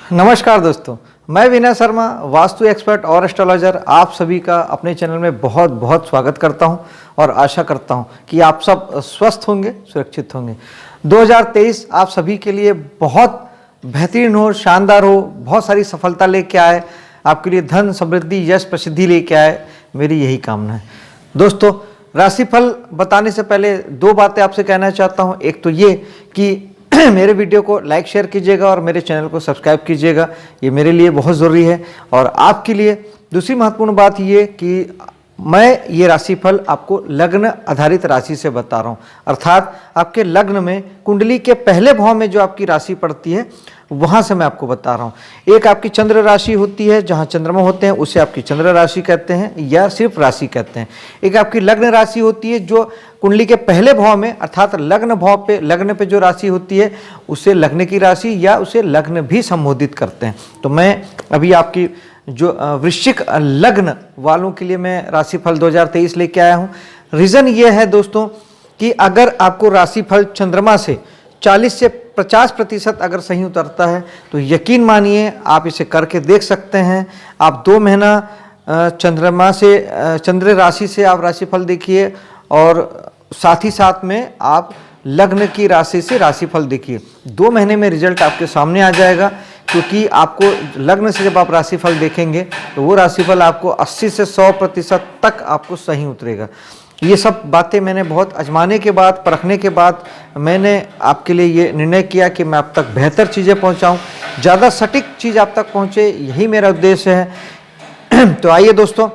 नमस्कार दोस्तों, मैं विनय शर्मा, वास्तु एक्सपर्ट और एस्ट्रोलॉजर, आप सभी का अपने चैनल में बहुत बहुत स्वागत करता हूं और आशा करता हूं कि आप सब स्वस्थ होंगे, सुरक्षित होंगे। 2023 आप सभी के लिए बहुत बेहतरीन हो, शानदार हो, बहुत सारी सफलता लेके आए, आपके लिए धन, समृद्धि, यश, प्रसिद्धि लेके आए, मेरी यही कामना है। दोस्तों, राशिफल बताने से पहले दो बातें आपसे कहना चाहता हूँ। एक तो ये कि मेरे वीडियो को लाइक शेयर कीजिएगा और मेरे चैनल को सब्सक्राइब कीजिएगा, ये मेरे लिए बहुत ज़रूरी है। और आपके लिए दूसरी महत्वपूर्ण बात ये कि मैं ये राशिफल आपको लग्न आधारित राशि से बता रहा हूँ, अर्थात आपके लग्न में कुंडली के पहले भाव में जो आपकी राशि पड़ती है वहाँ से मैं आपको बता रहा हूँ। एक आपकी चंद्र राशि होती है, जहाँ चंद्रमा होते हैं उसे आपकी चंद्र राशि कहते हैं या सिर्फ राशि कहते हैं। एक आपकी लग्न राशि होती है जो कुंडली के पहले भाव में, अर्थात लग्न भाव पे, लग्न पे जो राशि होती है उसे लग्न की राशि या उसे लग्न भी संबोधित करते हैं। तो मैं अभी आपकी जो वृश्चिक लग्न वालों के लिए मैं राशिफल 2023 लेके आया हूँ। रीज़न ये है दोस्तों कि अगर आपको राशिफल चंद्रमा से 40 से 50% अगर सही उतरता है तो यकीन मानिए आप इसे करके देख सकते हैं। आप 2 महीना चंद्रमा से, चंद्र राशि से आप राशिफल देखिए और साथ ही साथ में आप लग्न की राशि से राशिफल देखिए। 2 महीने में रिजल्ट आपके सामने आ जाएगा, क्योंकि आपको लग्न से जब आप राशिफल देखेंगे तो वो राशिफल आपको 80 से 100% तक आपको सही उतरेगा। ये सब बातें मैंने बहुत आजमाने के बाद, परखने के बाद मैंने आपके लिए ये निर्णय किया कि मैं आप तक बेहतर चीज़ें पहुंचाऊं, ज़्यादा सटीक चीज़ आप तक पहुंचे, यही मेरा उद्देश्य है। तो आइए दोस्तों,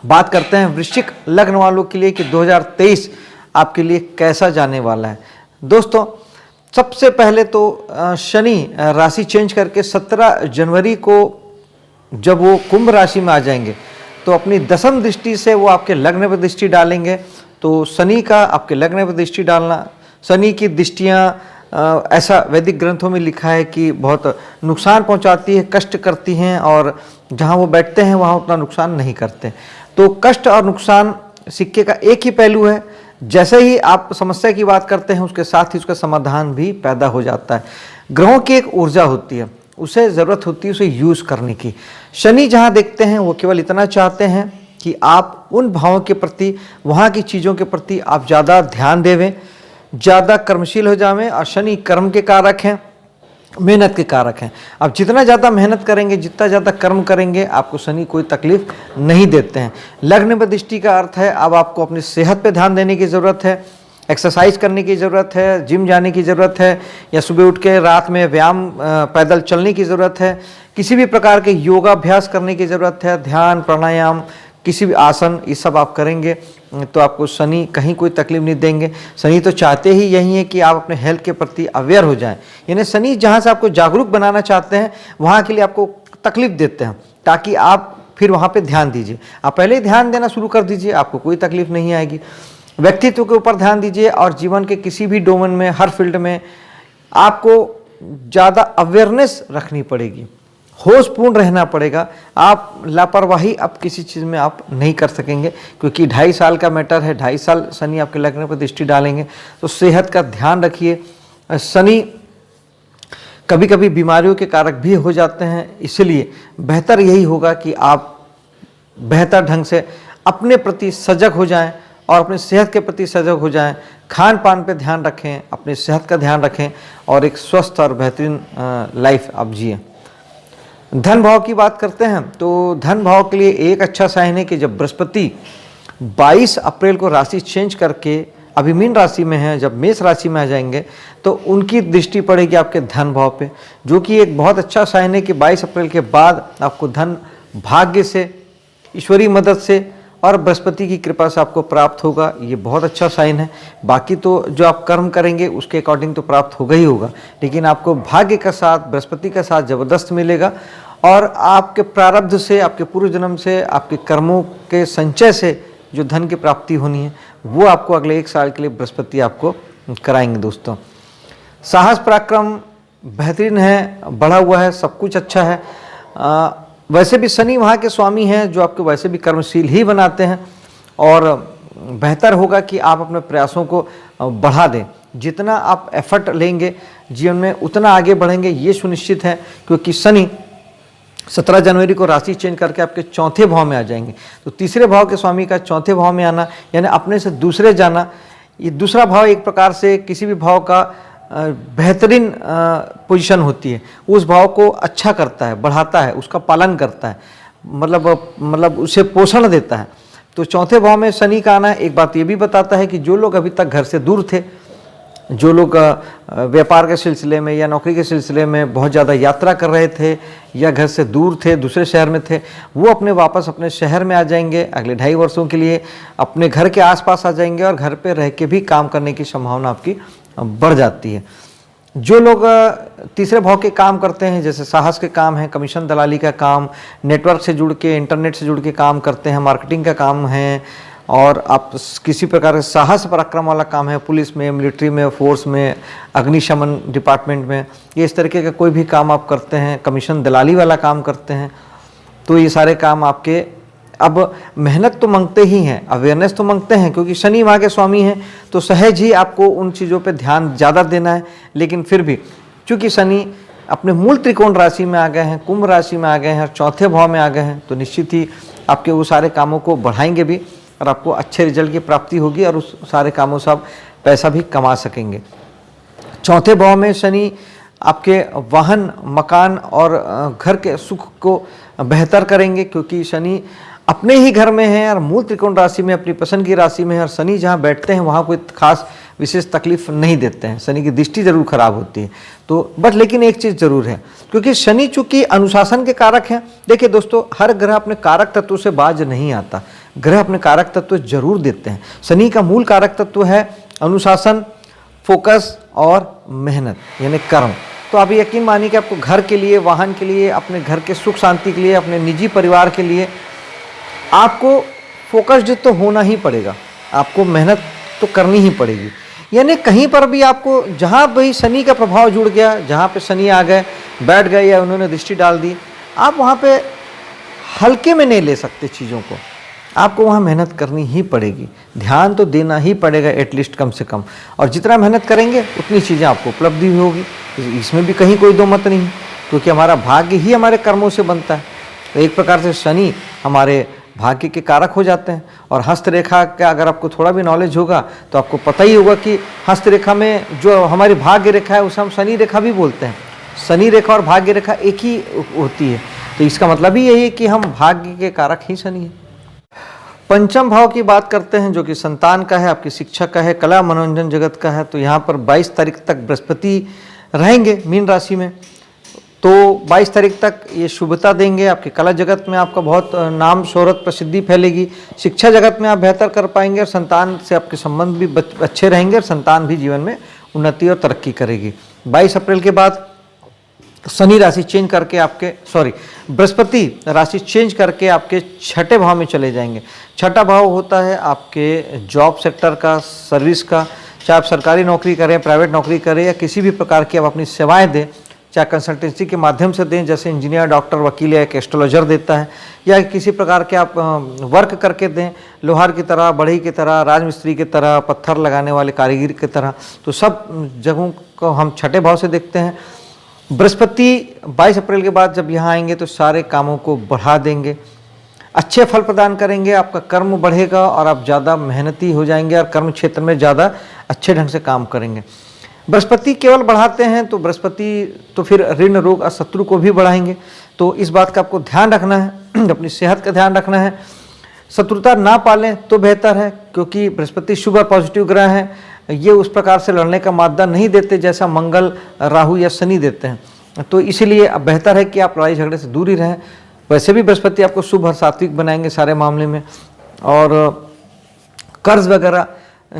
बात करते हैं वृश्चिक लग्न वालों के लिए कि 2023 आपके लिए कैसा जाने वाला है। दोस्तों, सबसे पहले तो शनि राशि चेंज करके 17 जनवरी को जब वो कुंभ राशि में आ जाएंगे तो अपनी दशम दृष्टि से वो आपके लग्न पर दृष्टि डालेंगे। तो शनि का आपके लग्न पर दृष्टि डालना, शनि की दृष्टियाँ ऐसा वैदिक ग्रंथों में लिखा है कि बहुत नुकसान पहुंचाती है, कष्ट करती हैं, और जहां वो बैठते हैं वहां उतना नुकसान नहीं करते। तो कष्ट और नुकसान सिक्के का एक ही पहलू है। जैसे ही आप समस्या की बात करते हैं उसके साथ ही उसका समाधान भी पैदा हो जाता है। ग्रहों की एक ऊर्जा होती है, उसे ज़रूरत होती है उसे यूज़ करने की। शनि जहाँ देखते हैं वो केवल इतना चाहते हैं कि आप उन भावों के प्रति, वहाँ की चीज़ों के प्रति आप ज़्यादा ध्यान देवें, ज़्यादा कर्मशील हो जावें। और शनि कर्म के कारक हैं, मेहनत के कारक हैं। आप जितना ज़्यादा मेहनत करेंगे, जितना ज़्यादा कर्म करेंगे, आपको शनि कोई तकलीफ नहीं देते हैं। लग्न में दृष्टि का अर्थ है अब आपको अपनी सेहत पे ध्यान देने की ज़रूरत है, एक्सरसाइज करने की ज़रूरत है, जिम जाने की ज़रूरत है, या सुबह उठ के रात में व्यायाम, पैदल चलने की ज़रूरत है, किसी भी प्रकार के योगाभ्यास करने की ज़रूरत है, ध्यान, प्राणायाम, किसी भी आसन, ये सब आप करेंगे तो आपको शनि कहीं कोई तकलीफ नहीं देंगे। शनि तो चाहते ही यही है कि आप अपने हेल्थ के प्रति अवेयर हो जाएं। यानी शनि जहाँ से आपको जागरूक बनाना चाहते हैं वहाँ के लिए आपको तकलीफ देते हैं, ताकि आप फिर वहाँ पे ध्यान दीजिए। आप पहले ही ध्यान देना शुरू कर दीजिए, आपको कोई तकलीफ नहीं आएगी। व्यक्तित्व के ऊपर ध्यान दीजिए और जीवन के किसी भी डोमेन में, हर फील्ड में आपको ज़्यादा अवेयरनेस रखनी पड़ेगी, होशपूर्ण रहना पड़ेगा। आप लापरवाही अब किसी चीज़ में आप नहीं कर सकेंगे, क्योंकि 2.5 साल का मैटर है। 2.5 साल शनि आपके लग्न पर दृष्टि डालेंगे, तो सेहत का ध्यान रखिए। शनि कभी कभी बीमारियों के कारक भी हो जाते हैं, इसलिए बेहतर यही होगा कि आप बेहतर ढंग से अपने प्रति सजग हो जाएं और अपनी सेहत के प्रति सजग हो जाएं। खान पान पे ध्यान रखें, अपनी सेहत का ध्यान रखें और एक स्वस्थ और बेहतरीन लाइफ आप जिएं। धन भाव की बात करते हैं तो धन भाव के लिए एक अच्छा साइन है कि जब बृहस्पति 22 अप्रैल को राशि चेंज करके अभी मीन राशि में है, जब मेष राशि में आ जाएंगे तो उनकी दृष्टि पड़ेगी आपके धन भाव पे, जो कि एक बहुत अच्छा साइन है कि 22 अप्रैल के बाद आपको धन भाग्य से, ईश्वरीय मदद से और बृहस्पति की कृपा से आपको प्राप्त होगा। ये बहुत अच्छा साइन है। बाकी तो जो आप कर्म करेंगे उसके अकॉर्डिंग तो प्राप्त होगा ही होगा, लेकिन आपको भाग्य का साथ, बृहस्पति का साथ ज़बरदस्त मिलेगा। और आपके प्रारब्ध से, आपके पूर्व जन्म से, आपके कर्मों के संचय से जो धन की प्राप्ति होनी है वो आपको अगले 1 साल के लिए बृहस्पति आपको कराएंगे। दोस्तों, साहस पराक्रम बेहतरीन है, बढ़ा हुआ है, सब कुछ अच्छा है। वैसे भी शनि वहाँ के स्वामी हैं जो आपको वैसे भी कर्मशील ही बनाते हैं, और बेहतर होगा कि आप अपने प्रयासों को बढ़ा दें। जितना आप एफर्ट लेंगे जीवन में उतना आगे बढ़ेंगे, ये सुनिश्चित है, क्योंकि शनि 17 जनवरी को राशि चेंज करके आपके चौथे भाव में आ जाएंगे। तो तीसरे भाव के स्वामी का चौथे भाव में आना यानी अपने से दूसरे जाना, ये दूसरा भाव एक प्रकार से किसी भी भाव का बेहतरीन पोजीशन होती है, उस भाव को अच्छा करता है, बढ़ाता है, उसका पालन करता है, मतलब उसे पोषण देता है। तो चौथे भाव में शनि का आना एक बात ये भी बताता है कि जो लोग अभी तक घर से दूर थे, जो लोग व्यापार के सिलसिले में या नौकरी के सिलसिले में बहुत ज़्यादा यात्रा कर रहे थे या घर से दूर थे, दूसरे शहर में थे, वो वापस अपने शहर में आ जाएंगे। अगले 2.5 वर्षों के लिए अपने घर के आसपास आ जाएंगे और घर पे रह के भी काम करने की संभावना आपकी बढ़ जाती है। जो लोग तीसरे भाव के काम करते हैं, जैसे साहस के काम है, कमीशन दलाली का काम, नेटवर्क से जुड़ के, इंटरनेट से जुड़ के काम करते हैं, मार्केटिंग का काम है, और आप किसी प्रकार का साहस पराक्रम वाला काम है, पुलिस में, मिलिट्री में, फोर्स में, अग्निशमन डिपार्टमेंट में, ये इस तरीके का कोई भी काम आप करते हैं, कमीशन दलाली वाला काम करते हैं, तो ये सारे काम आपके अब मेहनत तो मांगते ही हैं, अवेयरनेस तो मांगते हैं, क्योंकि शनि वहाँ के स्वामी हैं, तो सहज ही आपको उन चीज़ों पे ध्यान ज़्यादा देना है। लेकिन फिर भी चूँकि शनि अपने मूल त्रिकोण राशि में आ गए हैं, कुंभ राशि में आ गए हैं और चौथे भाव में आ गए हैं, तो निश्चित ही आपके वो सारे कामों को बढ़ाएंगे भी और आपको अच्छे रिजल्ट की प्राप्ति होगी और उस सारे कामों से आप पैसा भी कमा सकेंगे। चौथे भाव में शनि आपके वाहन, मकान और घर के सुख को बेहतर करेंगे, क्योंकि शनि अपने ही घर में है और मूल त्रिकोण राशि में, अपनी पसंद की राशि में है, और शनि जहाँ बैठते हैं वहाँ कोई खास विशेष तकलीफ नहीं देते हैं। शनि की दृष्टि जरूर खराब होती है, तो बस लेकिन एक चीज़ जरूर है, क्योंकि शनि चूंकि अनुशासन के कारक हैं। देखिए दोस्तों, हर ग्रह अपने कारक तत्व से बाज नहीं आता, ग्रह अपने कारक तत्व जरूर देते हैं। शनि का मूल कारक तत्व है अनुशासन, फोकस और मेहनत यानी कर्म। तो आप यकीन मानिए कि आपको घर के लिए, वाहन के लिए, अपने घर के सुख शांति के लिए, अपने निजी परिवार के लिए आपको फोकस्ड तो होना ही पड़ेगा, आपको मेहनत तो करनी ही पड़ेगी। यानी कहीं पर भी आपको, जहाँ भी शनि का प्रभाव जुड़ गया, जहाँ पे शनि आ गए, बैठ गए या उन्होंने दृष्टि डाल दी, आप वहाँ पे हल्के में नहीं ले सकते चीज़ों को, आपको वहाँ मेहनत करनी ही पड़ेगी, ध्यान तो देना ही पड़ेगा एटलीस्ट कम से कम। और जितना मेहनत करेंगे उतनी चीज़ें आपको उपलब्धि होगी, इसमें भी कहीं कोई दो मत नहीं, क्योंकि हमारा भाग्य ही हमारे कर्मों से बनता है। तो एक प्रकार से शनि हमारे भाग्य के कारक हो जाते हैं। और हस्तरेखा का अगर आपको थोड़ा भी नॉलेज होगा तो आपको पता ही होगा कि हस्तरेखा में जो हमारी भाग्य रेखा है उसे हम शनि रेखा भी बोलते हैं। शनि रेखा और भाग्य रेखा एक ही होती है, तो इसका मतलब ही यही है कि हम भाग्य के कारक ही शनि हैं। पंचम भाव की बात करते हैं, जो कि संतान का है, आपकी शिक्षा का है, कला मनोरंजन जगत का है। तो यहाँ पर 22 तारीख तक बृहस्पति रहेंगे मीन राशि में, तो 22 तारीख तक ये शुभता देंगे। आपके कला जगत में आपका बहुत नाम, शोहरत, प्रसिद्धि फैलेगी। शिक्षा जगत में आप बेहतर कर पाएंगे और संतान से आपके संबंध भी अच्छे रहेंगे और संतान भी जीवन में उन्नति और तरक्की करेगी। 22 अप्रैल के बाद शनि राशि चेंज करके बृहस्पति राशि चेंज करके आपके छठे भाव में चले जाएंगे। छठा भाव होता है आपके जॉब सेक्टर का, सर्विस का, चाहे आप सरकारी नौकरी करें, प्राइवेट नौकरी करें या किसी भी प्रकार की आप अपनी सेवाएं दें, चाहे कंसल्टेंसी के माध्यम से दें, जैसे इंजीनियर, डॉक्टर, वकील या एक एस्ट्रोलॉजर देता है, या किसी प्रकार के आप वर्क करके दें, लोहार की तरह, बढ़ई की तरह, राजमिस्त्री की तरह, पत्थर लगाने वाले कारीगर की तरह, तो सब जगहों को हम छठे भाव से देखते हैं। बृहस्पति 22 अप्रैल के बाद जब यहाँ आएंगे तो सारे कामों को बढ़ा देंगे, अच्छे फल प्रदान करेंगे, आपका कर्म बढ़ेगा और आप ज़्यादा मेहनती हो जाएंगे और कर्म क्षेत्र में ज़्यादा अच्छे ढंग से काम करेंगे। बृहस्पति केवल बढ़ाते हैं तो बृहस्पति तो फिर ऋण, रोग और शत्रु को भी बढ़ाएंगे, तो इस बात का आपको ध्यान रखना है, अपनी सेहत का ध्यान रखना है। शत्रुता ना पालें तो बेहतर है, क्योंकि बृहस्पति शुभ और पॉजिटिव ग्रह हैं, ये उस प्रकार से लड़ने का मादा नहीं देते जैसा मंगल, राहु या शनि देते हैं। तो इसीलिए अब बेहतर है कि आप लड़ाई झगड़े से दूर ही रहें। वैसे भी बृहस्पति आपको शुभ और सात्विक बनाएंगे सारे मामले में, और कर्ज वगैरह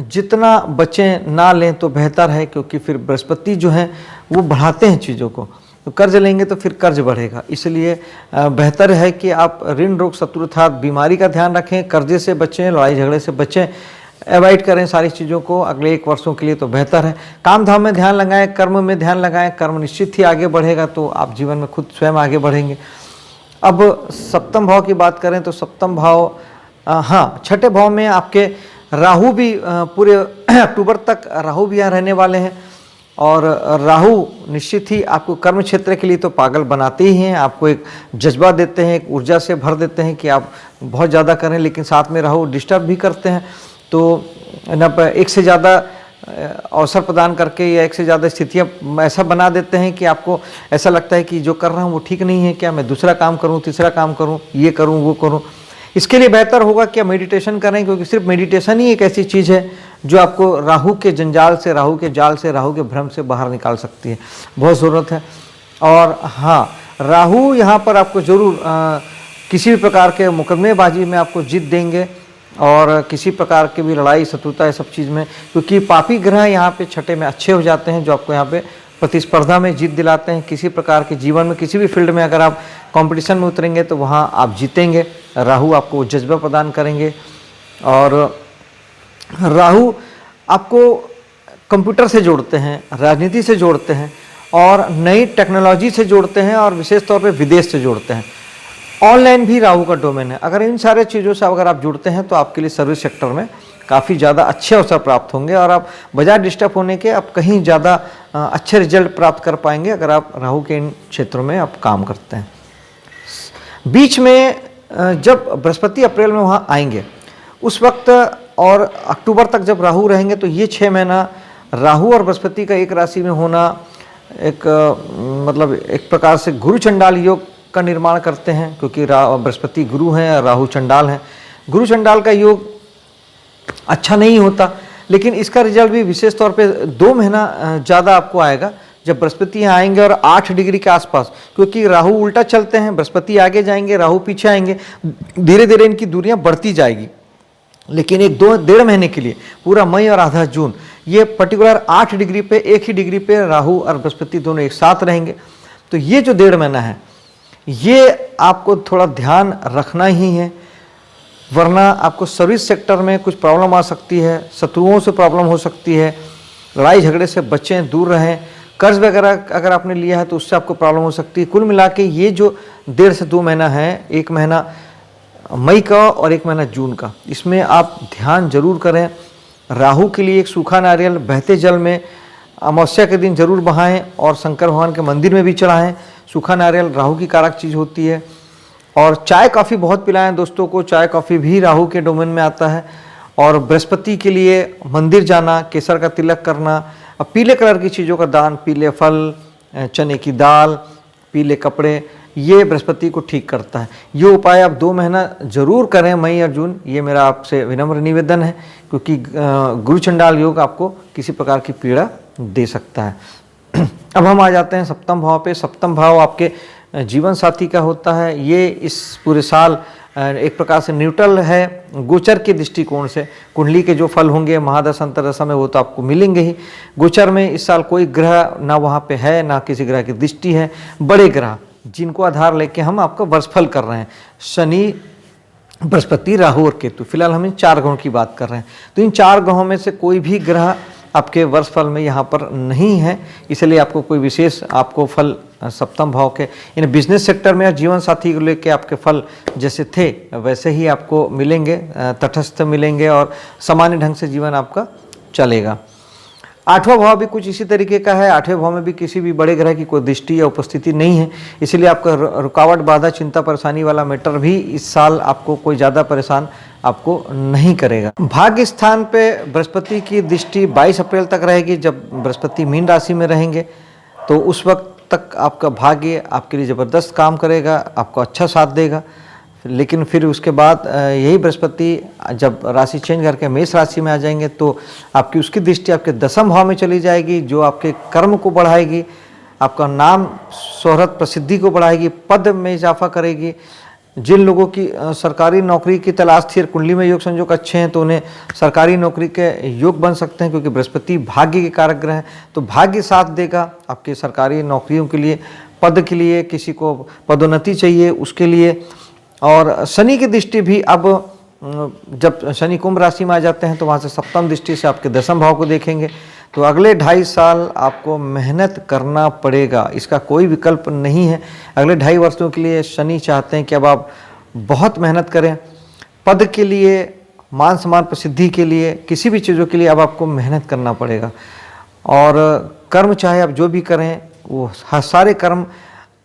जितना बचें ना लें तो बेहतर है, क्योंकि फिर बृहस्पति जो है वो बढ़ाते हैं चीज़ों को, तो कर्ज लेंगे तो फिर कर्ज बढ़ेगा। इसलिए बेहतर है कि आप ऋण, रोग, शत्रु अर्थात बीमारी का ध्यान रखें, कर्जे से बचें, लड़ाई झगड़े से बचें, अवॉइड करें सारी चीज़ों को अगले 1 वर्षों के लिए, तो बेहतर है। काम धाम में ध्यान लगाएं, कर्म में ध्यान लगाएं, कर्म निश्चित ही आगे बढ़ेगा, तो आप जीवन में खुद स्वयं आगे बढ़ेंगे। अब सप्तम भाव की बात करें तो सप्तम भाव, छठे भाव में आपके राहु भी पूरे अक्टूबर तक राहु भी यहाँ रहने वाले हैं। और राहु निश्चित ही आपको कर्म क्षेत्र के लिए तो पागल बनाते ही हैं, आपको एक जज्बा देते हैं, एक ऊर्जा से भर देते हैं कि आप बहुत ज़्यादा करें, लेकिन साथ में राहु डिस्टर्ब भी करते हैं। तो न एक से ज़्यादा अवसर प्रदान करके या एक से ज़्यादा स्थितियाँ ऐसा बना देते हैं कि आपको ऐसा लगता है कि जो कर रहा हूँ वो ठीक नहीं है, क्या मैं दूसरा काम करूँ, तीसरा काम करूँ, ये करूँ, वो करूँ। इसके लिए बेहतर होगा कि मेडिटेशन करें, क्योंकि सिर्फ मेडिटेशन ही एक ऐसी चीज़ है जो आपको राहु के जंजाल से, राहु के जाल से, राहु के भ्रम से बाहर निकाल सकती है। बहुत ज़रूरत है। और हाँ, राहु यहाँ पर आपको ज़रूर किसी भी प्रकार के मुकदमेबाजी में आपको जीत देंगे और किसी प्रकार की भी लड़ाई शत्रुता है सब चीज़ में, क्योंकि पापी ग्रह यहाँ पे छठे में अच्छे हो जाते हैं जो आपको यहाँ पे प्रतिस्पर्धा में जीत दिलाते हैं। किसी प्रकार के जीवन में किसी भी फील्ड में अगर आप कंपटीशन में उतरेंगे तो वहाँ आप जीतेंगे। राहु आपको जज्बा प्रदान करेंगे और राहु आपको कंप्यूटर से जोड़ते हैं, राजनीति से जोड़ते हैं और नई टेक्नोलॉजी से जोड़ते हैं और विशेष तौर पे विदेश से जोड़ते हैं। ऑनलाइन भी राहु का डोमेन है। अगर इन सारे चीज़ों से अगर आप जुड़ते हैं तो आपके लिए सर्विस सेक्टर में काफ़ी ज़्यादा अच्छे अवसर प्राप्त होंगे और आप बजाय डिस्टर्ब होने के आप कहीं ज़्यादा अच्छे रिजल्ट प्राप्त कर पाएंगे अगर आप राहु के इन क्षेत्रों में आप काम करते हैं। बीच में जब बृहस्पति अप्रैल में वहाँ आएंगे उस वक्त और अक्टूबर तक जब राहु रहेंगे तो ये 6 महीना राहु और बृहस्पति का एक राशि में होना एक मतलब एक प्रकार से गुरु चंडाल योग का निर्माण करते हैं, क्योंकि बृहस्पति गुरु हैं, राहु चंडाल हैं। गुरु चंडाल का योग अच्छा नहीं होता, लेकिन इसका रिजल्ट भी विशेष तौर पे 2 महीना ज़्यादा आपको आएगा जब बृहस्पति यहाँ आएंगे और 8 डिग्री के आसपास, क्योंकि राहु उल्टा चलते हैं, बृहस्पति आगे जाएंगे, राहु पीछे आएंगे, धीरे धीरे इनकी दूरियाँ बढ़ती जाएगी। लेकिन एक 2-1.5 महीने के लिए पूरा मई और आधा जून ये पर्टिकुलर 8 डिग्री पे, एक ही डिग्री पे राहु और बृहस्पति दोनों एक साथ रहेंगे। तो ये जो 1.5 महीना है ये आपको थोड़ा ध्यान रखना ही है, वरना आपको सर्विस सेक्टर में कुछ प्रॉब्लम आ सकती है, शत्रुओं से प्रॉब्लम हो सकती है, लड़ाई झगड़े से बचें, दूर रहें। कर्ज वगैरह अगर आपने लिया है तो उससे आपको प्रॉब्लम हो सकती है। कुल मिला के ये जो 1.5 से 2 महीना है, 1 महीना मई का और 1 महीना जून का, इसमें आप ध्यान जरूर करें। राहु के लिए एक सूखा नारियल बहते जल में अमावस्या के दिन जरूर बहाएं और शंकर भगवान के मंदिर में भी चढ़ाएं। सूखा नारियल राहु की कारक चीज़ होती है। और चाय कॉफ़ी बहुत पिलाएं दोस्तों को, चाय कॉफ़ी भी राहु के डोमेन में आता है। और बृहस्पति के लिए मंदिर जाना, केसर का तिलक करना, पीले कलर की चीज़ों का दान, पीले फल, चने की दाल, पीले कपड़े, ये बृहस्पति को ठीक करता है। ये उपाय आप 2 महीना जरूर करें, मई और जून, ये मेरा आपसे विनम्र निवेदन है, क्योंकि गुरु चंडाल योग आपको किसी प्रकार की पीड़ा दे सकता है। अब हम आ जाते हैं सप्तम भाव पे। सप्तम भाव आपके जीवन साथी का होता है। ये इस पूरे साल एक प्रकार से न्यूट्रल है गोचर के दृष्टिकोण से। कुंडली के जो फल होंगे महादशा अंतरदशा में वो तो आपको मिलेंगे ही। गोचर में इस साल कोई ग्रह ना वहाँ पे है, ना किसी ग्रह की दृष्टि है। बड़े ग्रह जिनको आधार लेके हम आपका वर्षफल कर रहे हैं, शनि, बृहस्पति, राहु और केतु, फिलहाल हम इन 4 ग्रहों की बात कर रहे हैं। तो इन 4 ग्रहों में से कोई भी ग्रह आपके वर्षफल में यहाँ पर नहीं है, इसलिए आपको कोई विशेष आपको फल सप्तम भाव के इन बिजनेस सेक्टर में या जीवन साथी को लेके आपके फल जैसे थे वैसे ही आपको मिलेंगे, तटस्थ मिलेंगे और सामान्य ढंग से जीवन आपका चलेगा। 8वां भाव भी कुछ इसी तरीके का है। 8वें भाव में भी किसी भी बड़े ग्रह की कोई दृष्टि या उपस्थिति नहीं है, इसलिए आपका रुकावट, बाधा, चिंता, परेशानी वाला मैटर भी इस साल आपको कोई ज़्यादा परेशान आपको नहीं करेगा। भाग्य स्थान पे बृहस्पति की दृष्टि 22 अप्रैल तक रहेगी। जब बृहस्पति मीन राशि में रहेंगे तो उस वक्त तक आपका भाग्य आपके लिए ज़बरदस्त काम करेगा, आपको अच्छा साथ देगा। लेकिन फिर उसके बाद यही बृहस्पति जब राशि चेंज करके मेष राशि में आ जाएंगे तो आपकी उसकी दृष्टि आपके 10वें भाव में चली जाएगी, जो आपके कर्म को बढ़ाएगी, आपका नाम, शोहरत, प्रसिद्धि को बढ़ाएगी, पद में इजाफा करेगी। जिन लोगों की सरकारी नौकरी की तलाश थी, कुंडली में योग संयोग अच्छे हैं तो उन्हें सरकारी नौकरी के योग बन सकते हैं, क्योंकि बृहस्पति भाग्य के कारक ग्रह है। तो भाग्य साथ देगा आपके सरकारी नौकरियों के लिए, पद के लिए, किसी को पदोन्नति चाहिए उसके लिए। और शनि की दृष्टि भी अब जब शनि कुंभ राशि में आ जाते हैं तो वहाँ से सप्तम दृष्टि से आपके 10वें भाव को देखेंगे। तो अगले 2.5 साल आपको मेहनत करना पड़ेगा, इसका कोई विकल्प नहीं है। अगले 2.5 वर्षों के लिए शनि चाहते हैं कि अब आप बहुत मेहनत करें, पद के लिए, मान सम्मान प्रसिद्धि के लिए, किसी भी चीज़ों के लिए अब आपको मेहनत करना पड़ेगा। और कर्म चाहे आप जो भी करें, वो सारे कर्म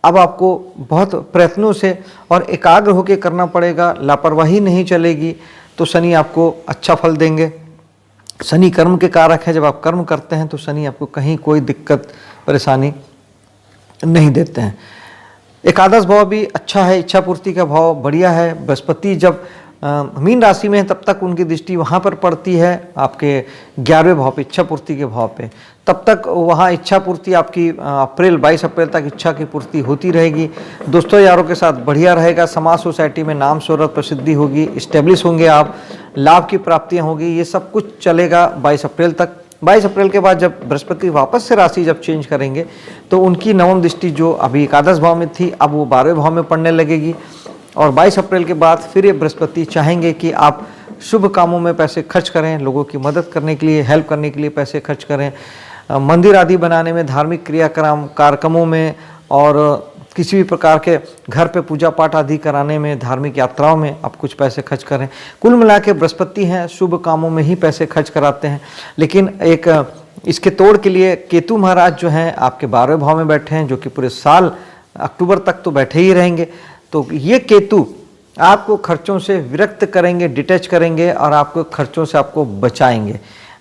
अब आपको बहुत प्रयत्नों से और एकाग्र होकर करना पड़ेगा। लापरवाही नहीं चलेगी तो शनि आपको अच्छा फल देंगे। शनि कर्म के कारक है, जब आप कर्म करते हैं तो शनि आपको कहीं कोई दिक्कत परेशानी नहीं देते हैं। एकादश भाव भी अच्छा है, इच्छा पूर्ति का भाव बढ़िया है। बृहस्पति जब मीन राशि में है तब तक उनकी दृष्टि वहाँ पर पड़ती है आपके 11वें भाव पे, इच्छा पूर्ति के भाव पे। तब तक वहाँ इच्छा पूर्ति आपकी 22 अप्रैल तक इच्छा की पूर्ति होती रहेगी। दोस्तों यारों के साथ बढ़िया रहेगा। समाज सोसाइटी में नाम शोहरत प्रसिद्धि होगी, इस्टेब्लिश होंगे आप, लाभ की प्राप्तियाँ होगी, ये सब कुछ चलेगा 22 अप्रैल तक। 22 अप्रैल के बाद जब बृहस्पति वापस से राशि जब चेंज करेंगे तो उनकी नवम दृष्टि जो अभी एकादश भाव में थी अब वो 12वें भाव में पड़ने लगेगी। और 22 अप्रैल के बाद फिर ये बृहस्पति चाहेंगे कि आप शुभ कामों में पैसे खर्च करें, लोगों की मदद करने के लिए, हेल्प करने के लिए पैसे खर्च करें, मंदिर आदि बनाने में, धार्मिक क्रियाक्रम कार्यक्रमों में और किसी भी प्रकार के घर पे पूजा पाठ आदि कराने में, धार्मिक यात्राओं में आप कुछ पैसे खर्च करें। कुल मिला के बृहस्पति हैं, शुभ कामों में ही पैसे खर्च कराते हैं। लेकिन एक इसके तोड़ के लिए केतु महाराज जो हैं आपके 12वें भाव में बैठे हैं, जो कि पूरे साल अक्टूबर तक तो बैठे ही रहेंगे। तो ये केतु आपको खर्चों से विरक्त करेंगे, डिटैच करेंगे और आपको खर्चों से आपको बचाएंगे।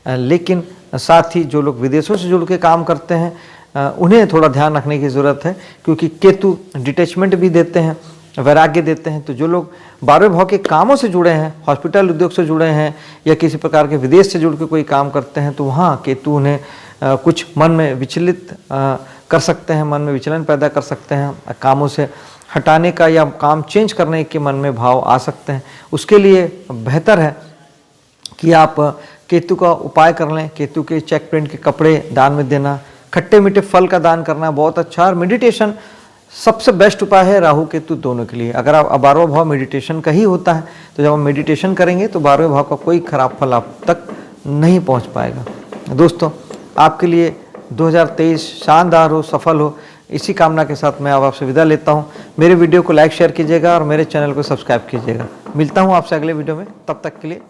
लेकिन साथ ही जो लोग विदेशों से जुड़ के काम करते हैं उन्हें थोड़ा ध्यान रखने की ज़रूरत है, क्योंकि केतु डिटैचमेंट भी देते हैं, वैराग्य देते हैं। तो जो लोग 12वें भाव के कामों से जुड़े हैं, हॉस्पिटल उद्योग से जुड़े हैं या किसी प्रकार के विदेश से जुड़ के कोई काम करते हैं, तो वहाँ केतु उन्हें कुछ मन में विचलित कर सकते हैं, मन में विचलन पैदा कर सकते हैं, कामों से हटाने का या काम चेंज करने के मन में भाव आ सकते हैं। उसके लिए बेहतर है कि आप केतु का उपाय कर लें। केतु के चेक प्रिंट के कपड़े दान में देना, खट्टे मीठे फल का दान करना बहुत अच्छा। और मेडिटेशन सबसे बेस्ट उपाय है राहु केतु दोनों के लिए। अगर आप 12वां भाव मेडिटेशन का ही होता है तो जब आप मेडिटेशन करेंगे तो 12वें भाव का कोई खराब फल आप तक नहीं पहुंच पाएगा। दोस्तों आपके लिए 2023 शानदार हो, सफल हो, इसी कामना के साथ मैं अब आपसे विदा लेता हूं। मेरे वीडियो को लाइक शेयर कीजिएगा और मेरे चैनल को सब्सक्राइब कीजिएगा। मिलता हूं आपसे अगले वीडियो में, तब तक के लिए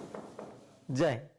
जय हिंद।